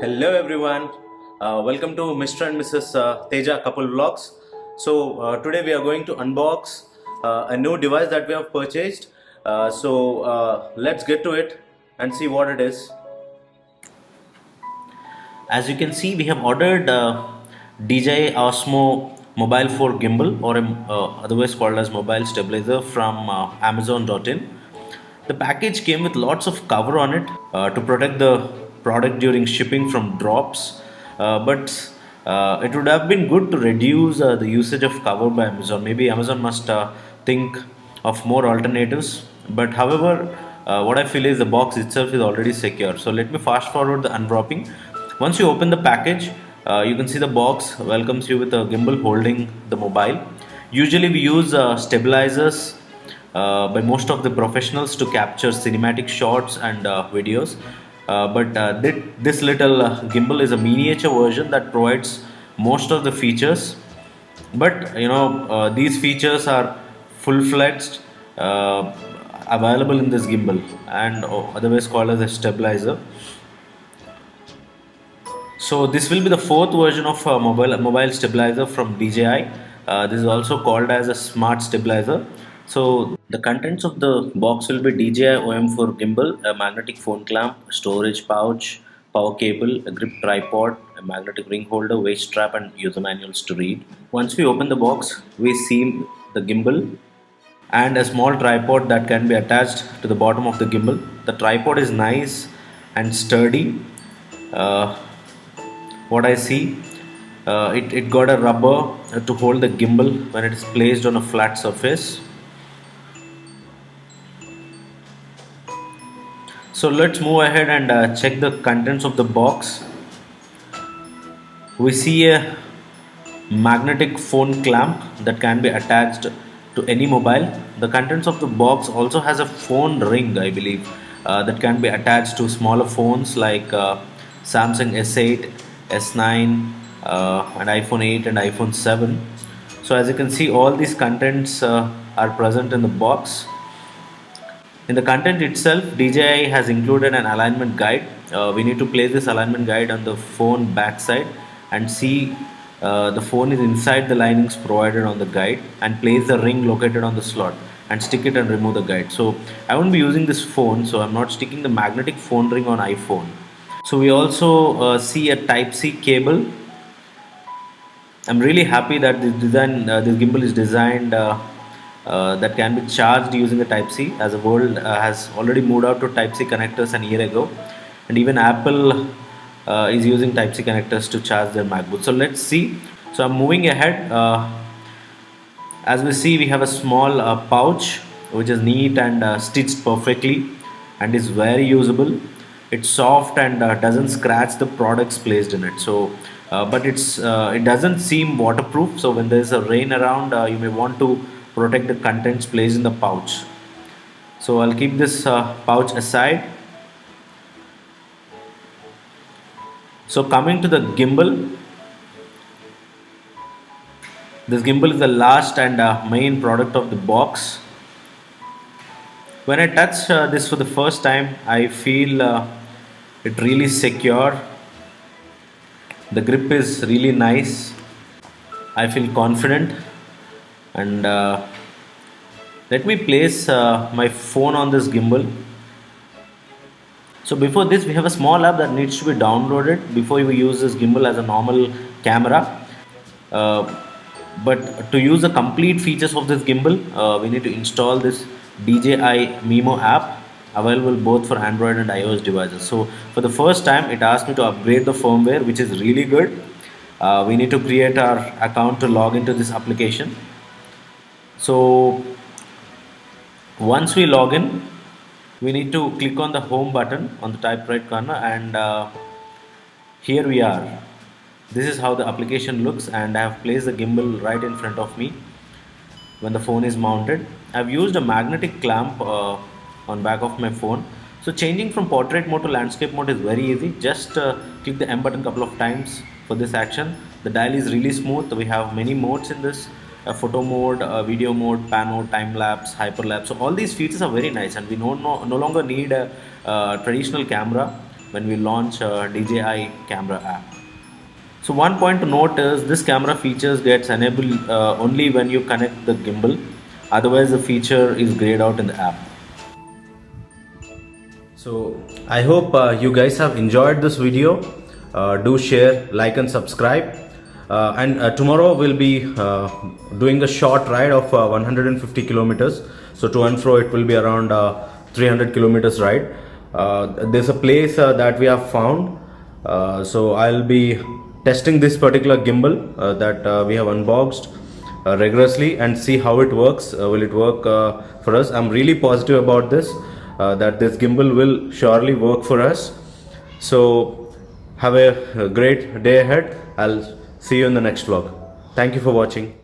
Hello everyone, welcome to Mr. and Mrs. Teja Couple Vlogs. Today we are going to unbox a new device that we have purchased. Let's get to it and see what it is. As you can see, we have ordered DJI Osmo Mobile 4 Gimbal, or otherwise called as Mobile Stabilizer, from Amazon.in. The package came with lots of cover on it to protect the product during shipping from drops, but it would have been good to reduce the usage of cover by Amazon. Maybe Amazon must think of more alternatives. But however, what I feel is the box itself is already secure. So let me fast forward the unwrapping. Once you open the package, you can see the box welcomes you with a gimbal holding the mobile. Usually we use stabilizers by most of the professionals to capture cinematic shots and videos. This little gimbal is a miniature version that provides most of the features. These features are full-fledged, available in this gimbal, and otherwise called as a stabilizer. So this will be the fourth version of mobile stabilizer from DJI. This is also called as a smart stabilizer. So the contents of the box will be DJI OM4 gimbal, a magnetic phone clamp, storage pouch, power cable, a grip tripod, a magnetic ring holder, waist strap, and user manuals to read. Once we open the box, we see the gimbal and a small tripod that can be attached to the bottom of the gimbal. The tripod is nice and sturdy. Uh, what I see, it got a rubber to hold the gimbal when it is placed on a flat surface. So let's move ahead and check the contents of the box. We see a magnetic phone clamp that can be attached to any mobile. The contents of the box also has a phone ring, I believe, that can be attached to smaller phones like Samsung S8, S9, and iPhone 8 and iPhone 7. So as you can see, all these contents are present in the box. In the content itself, DJI has included an alignment guide. We need to place this alignment guide on the phone backside and see the phone is inside the linings provided on the guide, and place the ring located on the slot and stick it and remove the guide. So I won't be using this phone, so I'm not sticking the magnetic phone ring on iPhone. So we also see a Type-C cable. I'm really happy that this gimbal is designed that can be charged using the Type-C, as the world has already moved out to Type-C connectors an year ago, and even Apple is using Type-C connectors to charge their MacBook. So let's see. So I'm moving ahead. As we see, we have a small pouch which is neat and stitched perfectly and is very usable. It's soft and doesn't scratch the products placed in it. It doesn't seem waterproof. So when there's a rain around, you may want to protect the contents placed in the pouch. So I'll keep this pouch aside. So coming to the gimbal, this gimbal is the last and main product of the box. When I touch this for the first time, I feel it really secure. The grip is really nice. I feel confident, and let me place my phone on this gimbal. So before this, we have a small app that needs to be downloaded before you use this gimbal as a normal camera. But to use the complete features of this gimbal, we need to install this DJI Mimo app, available both for Android and iOS devices. So for the first time, it asked me to upgrade the firmware, which is really good. We need to create our account to log into this application. So once we log in, we need to click on the home button on the top right corner, and here we are. This is how the application looks, and I have placed the gimbal right in front of me when the phone is mounted. I've used a magnetic clamp on back of my phone. So changing from portrait mode to landscape mode is very easy. Just click the M button couple of times for this action. The dial is really smooth. We have many modes in this: photo mode, video mode, pan mode, time lapse, hyperlapse. So all these features are very nice, and we no longer need a traditional camera when we launch DJI camera app. So one point to note is this camera features gets enabled only when you connect the gimbal. Otherwise, the feature is grayed out in the app. So I hope you guys have enjoyed this video. Do share, like and subscribe. And tomorrow we'll be doing a short ride of 150 kilometers. So to and fro it will be around 300 kilometers ride. There's a place that we have found. So I'll be testing this particular gimbal that we have unboxed rigorously and see how it works. Will it work for us? I'm really positive about this, that this gimbal will surely work for us. So have a great day ahead. I'll see you in the next vlog. Thank you for watching.